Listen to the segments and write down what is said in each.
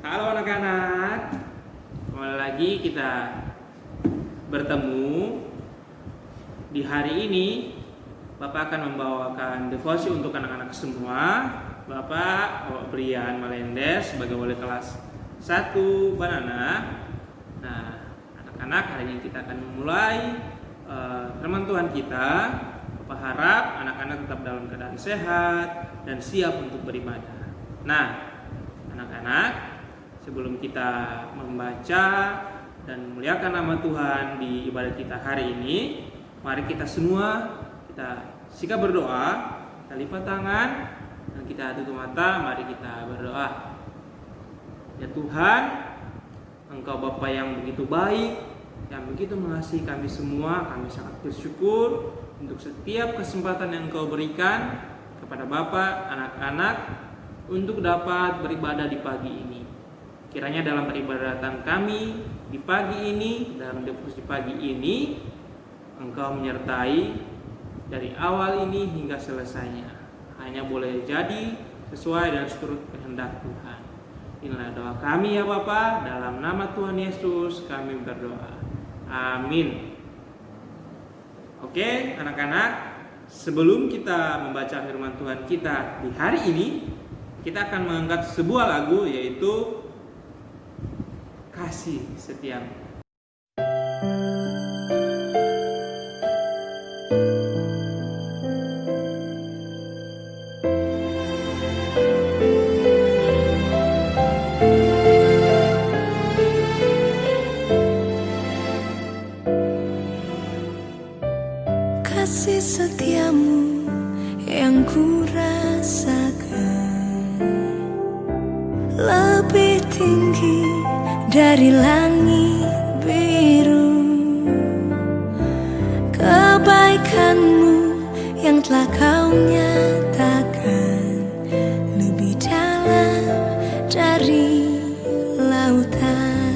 Halo anak-anak, kembali lagi kita bertemu. Di hari ini Bapak akan membawakan devosi untuk anak-anak semua. Bapak Brian Malendes sebagai wali kelas 1 Banana. Nah, anak-anak, hari ini kita akan memulai firman Tuhan kita. Bapak harap anak-anak tetap dalam keadaan sehat dan siap untuk beribadah. Nah, anak-anak, sebelum kita membaca dan memuliakan nama Tuhan di ibadat kita hari ini, mari kita semua kita sikap berdoa, kita lipat tangan dan kita tutup mata. Mari kita berdoa. Ya Tuhan, Engkau Bapa yang begitu baik, yang begitu mengasihi kami semua. Kami sangat bersyukur untuk setiap kesempatan yang Engkau berikan kepada Bapak, anak-anak untuk dapat beribadah di pagi ini. Kiranya dalam peribadatan kami di pagi ini, dalam devosi pagi ini, Engkau menyertai dari awal ini hingga selesainya. Hanya boleh jadi sesuai dan seturut kehendak Tuhan. Inilah doa kami ya Bapa, dalam nama Tuhan Yesus kami berdoa. Amin. Oke anak-anak, sebelum kita membaca firman Tuhan kita di hari ini, kita akan mengangkat sebuah lagu, yaitu Kasih Setiamu. Kasih setiamu yang ku rasakan lebih tinggi dari langit biru. Kebaikanmu yang telah kau nyatakan lebih dalam dari lautan.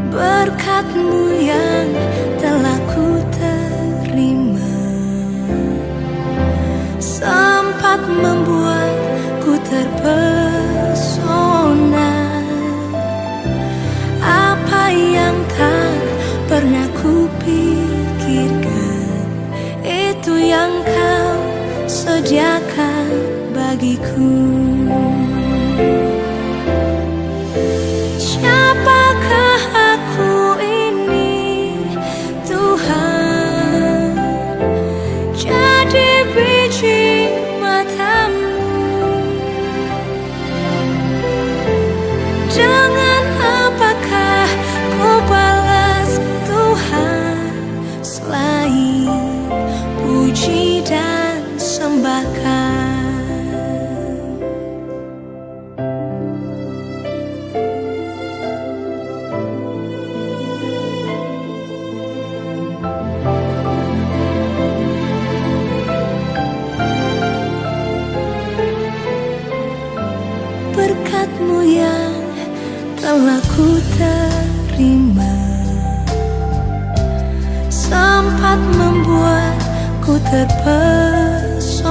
Berkat-Mu yang telah ku terima sempat membuatku terpesona. Apa yang tak pernah ku pikirkan, itu yang kau sediakan bagiku. Siapakah aku ini, Tuhan? Jadi biji mata-Mu. Dengan apakah ku balas Tuhan selain puji dan sembahkan? Berkat-Mu yang telah ku terima sempat membuatku terpesona.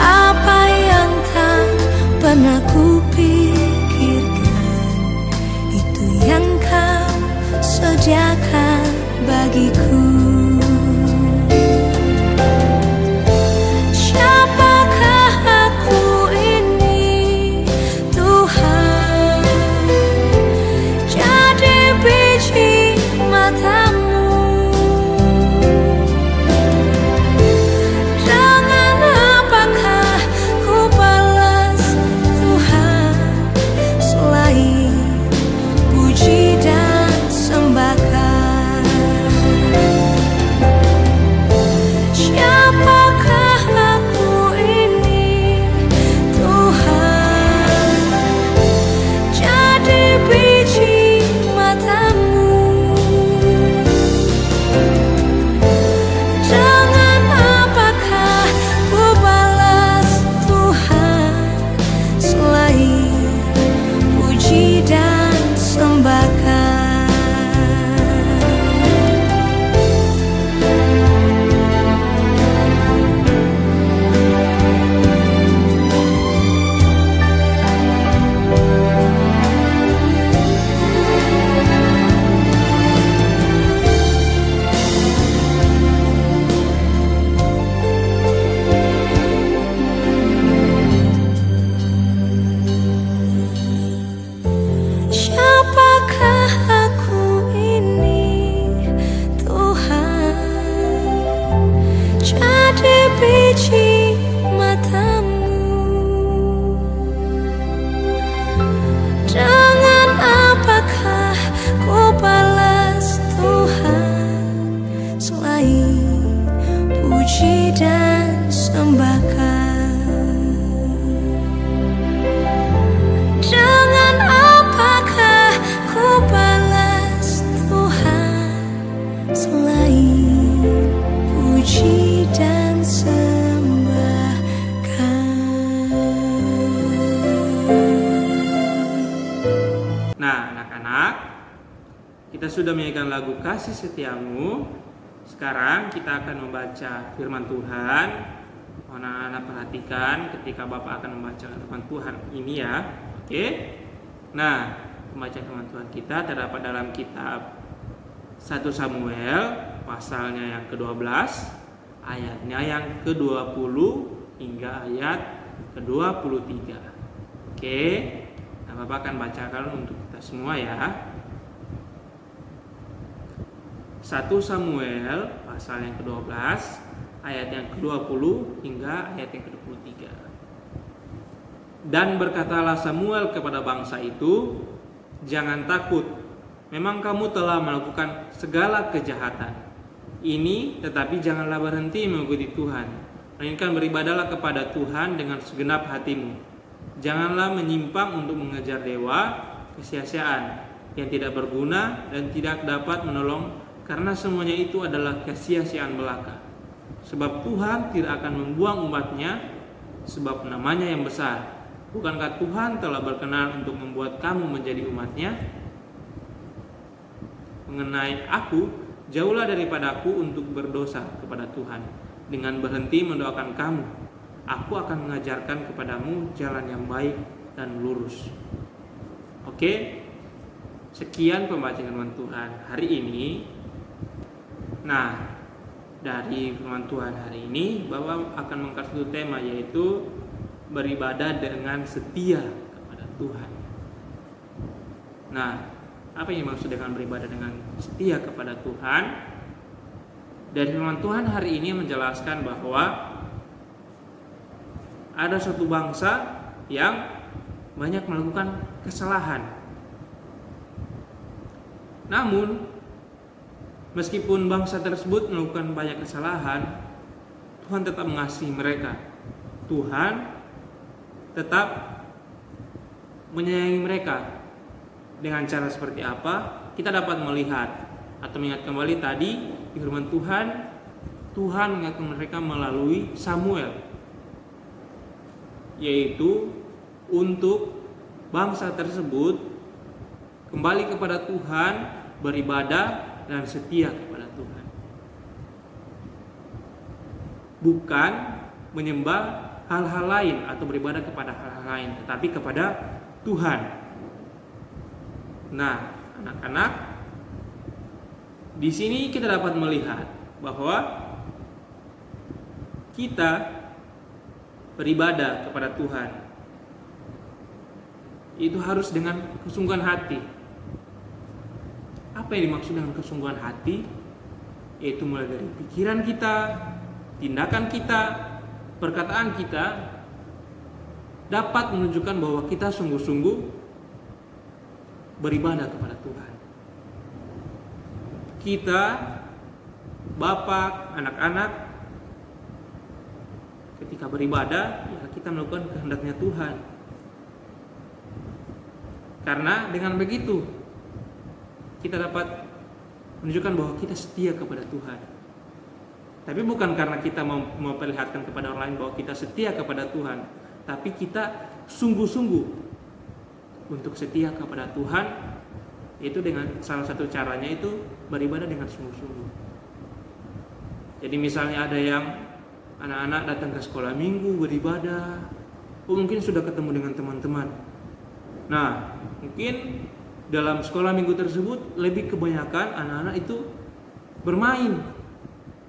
Apa yang tak pernah ku pikirkan, itu yang kau sediakan bagiku. Kita sudah menyanyikan lagu Kasih Setiamu. Sekarang kita akan membaca firman Tuhan. Mohon anak-anak perhatikan ketika Bapak akan membaca firman Tuhan ini ya. Oke. Nah, pembacaan firman Tuhan kita terdapat dalam kitab 1 Samuel pasalnya yang ke-12, ayatnya yang ke-20 hingga ayat ke-23. Oke. Nah, Bapak akan bacakan untuk kita semua ya. 1 Samuel pasal yang ke-12 ayat yang ke-20 hingga ayat yang ke-23. Dan berkatalah Samuel kepada bangsa itu, jangan takut, memang kamu telah melakukan segala kejahatan ini, tetapi janganlah berhenti mengikuti Tuhan, melainkan beribadahlah kepada Tuhan dengan segenap hatimu. Janganlah menyimpang untuk mengejar dewa kesia-siaan yang tidak berguna dan tidak dapat menolong, karena semuanya itu adalah kesia-siaan belaka. Sebab Tuhan tidak akan membuang umatnya, sebab namanya yang besar. Bukankah Tuhan telah berkenan untuk membuat kamu menjadi umatnya? Mengenai aku, jauhlah daripada aku untuk berdosa kepada Tuhan, dengan berhenti mendoakan kamu. Aku akan mengajarkan kepadamu jalan yang baik dan lurus. Oke, sekian pembacaan firman Tuhan hari ini. Nah, dari firman Tuhan hari ini Bapak akan mengangkat satu tema, yaitu beribadah dengan setia kepada Tuhan. Nah, apa yang dimaksud dengan beribadah dengan setia kepada Tuhan? Dari firman Tuhan hari ini menjelaskan bahwa ada suatu bangsa yang banyak melakukan kesalahan. Namun meskipun bangsa tersebut melakukan banyak kesalahan, Tuhan tetap mengasihi mereka. Tuhan tetap menyayangi mereka. Dengan cara seperti apa? Kita dapat melihat atau mengingat kembali tadi di firman Tuhan, Tuhan mengingatkan mereka melalui Samuel, yaitu untuk bangsa tersebut kembali kepada Tuhan, beribadah dan setia kepada Tuhan, bukan menyembah hal-hal lain atau beribadah kepada hal-hal lain, tetapi kepada Tuhan. Nah, anak-anak, di sini kita dapat melihat bahwa kita beribadah kepada Tuhan itu harus dengan kesungguhan hati. Apa yang dimaksud dengan kesungguhan hati? Yaitu mulai dari pikiran kita, tindakan kita, perkataan kita dapat menunjukkan bahwa kita sungguh-sungguh beribadah kepada Tuhan. Kita, bapak, anak-anak, ketika beribadah, ya kita melakukan kehendaknya Tuhan. Karena dengan begitu kita dapat menunjukkan bahwa kita setia kepada Tuhan. Tapi bukan karena kita mau memperlihatkan kepada orang lain bahwa kita setia kepada Tuhan, tapi kita sungguh-sungguh untuk setia kepada Tuhan. Itu dengan salah satu caranya itu beribadah dengan sungguh-sungguh. Jadi misalnya ada yang anak-anak datang ke sekolah minggu beribadah, mungkin sudah ketemu dengan teman-teman. Nah, mungkin dalam sekolah minggu tersebut lebih kebanyakan anak-anak itu bermain,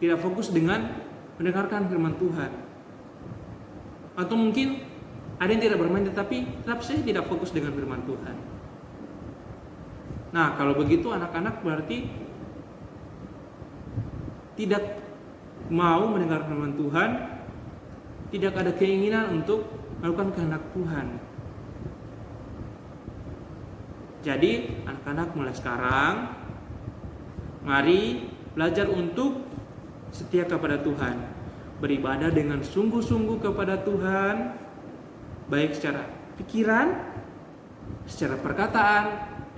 tidak fokus dengan mendengarkan firman Tuhan. Atau mungkin ada yang tidak bermain tetapi tetap saja tidak fokus dengan firman Tuhan. Nah, kalau begitu anak-anak berarti tidak mau mendengar firman Tuhan, tidak ada keinginan untuk melakukan kehendak Tuhan. Jadi anak-anak mulai sekarang, mari belajar untuk setia kepada Tuhan, beribadah dengan sungguh-sungguh kepada Tuhan, baik secara pikiran, secara perkataan,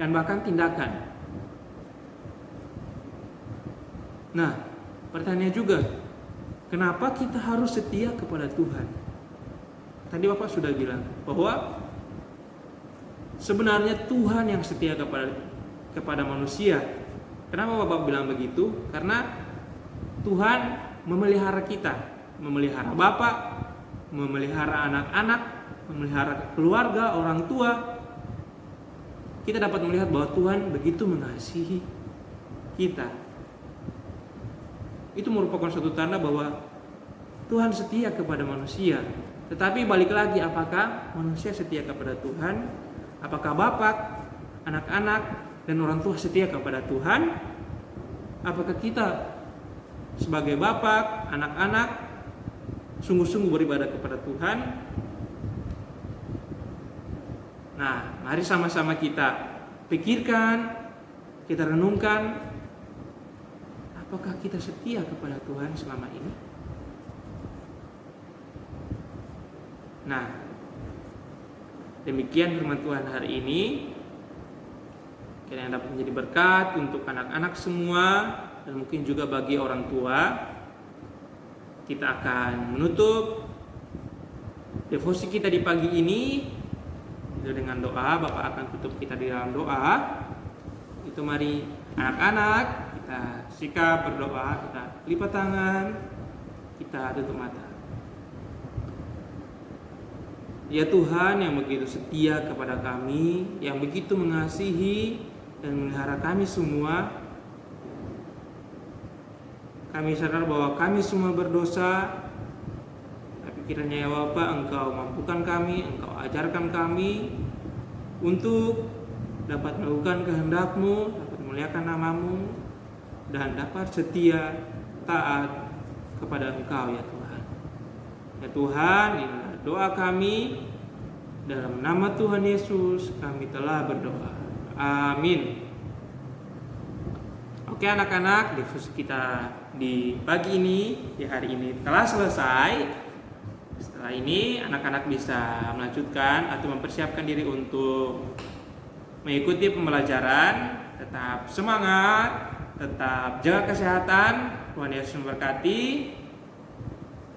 dan bahkan tindakan. Nah, pertanyaan juga, kenapa kita harus setia kepada Tuhan? Tadi Bapak sudah bilang bahwa sebenarnya Tuhan yang setia kepada manusia, Kenapa Bapak bilang begitu? Karena Tuhan memelihara kita, memelihara Bapak, memelihara anak-anak, memelihara keluarga, orang tua. Kita dapat melihat bahwa Tuhan begitu mengasihi kita. Itu merupakan suatu tanda bahwa Tuhan setia kepada manusia. Tetapi balik lagi, apakah manusia setia kepada Tuhan? Apakah Bapak, anak-anak, dan orang tua setia kepada Tuhan? Apakah kita sebagai Bapak, anak-anak sungguh-sungguh beribadah kepada Tuhan? Nah, mari sama-sama kita pikirkan, kita renungkan, apakah kita setia kepada Tuhan selama ini? Nah, demikian firman Tuhan hari ini. Kiranya dapat menjadi berkat untuk anak-anak semua dan mungkin juga bagi orang tua. Kita akan menutup devosi kita di pagi ini dengan doa. Bapak akan tutup kita di dalam doa. Itu mari anak-anak kita sikap berdoa, kita lipat tangan, kita tutup mata. Ya Tuhan yang begitu setia kepada kami, yang begitu mengasihi dan memelihara kami semua. Kami sadar bahwa kami semua berdosa, tapi kiranya ya Bapa, Engkau mampukan kami, Engkau ajarkan kami untuk dapat melakukan kehendak-Mu, dapat memuliakan nama-Mu, dan dapat setia taat kepada Engkau ya Tuhan. Ya Tuhan, inilah doa kami, dalam nama Tuhan Yesus kami telah berdoa. Amin. Oke anak-anak, devosi kita di pagi ini, di hari ini telah selesai. Setelah ini anak-anak bisa melanjutkan atau mempersiapkan diri untuk mengikuti pembelajaran. Tetap semangat, tetap jaga kesehatan. Tuhan Yesus memberkati.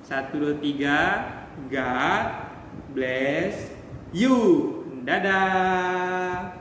1, 2, 3. God bless you. Dadah.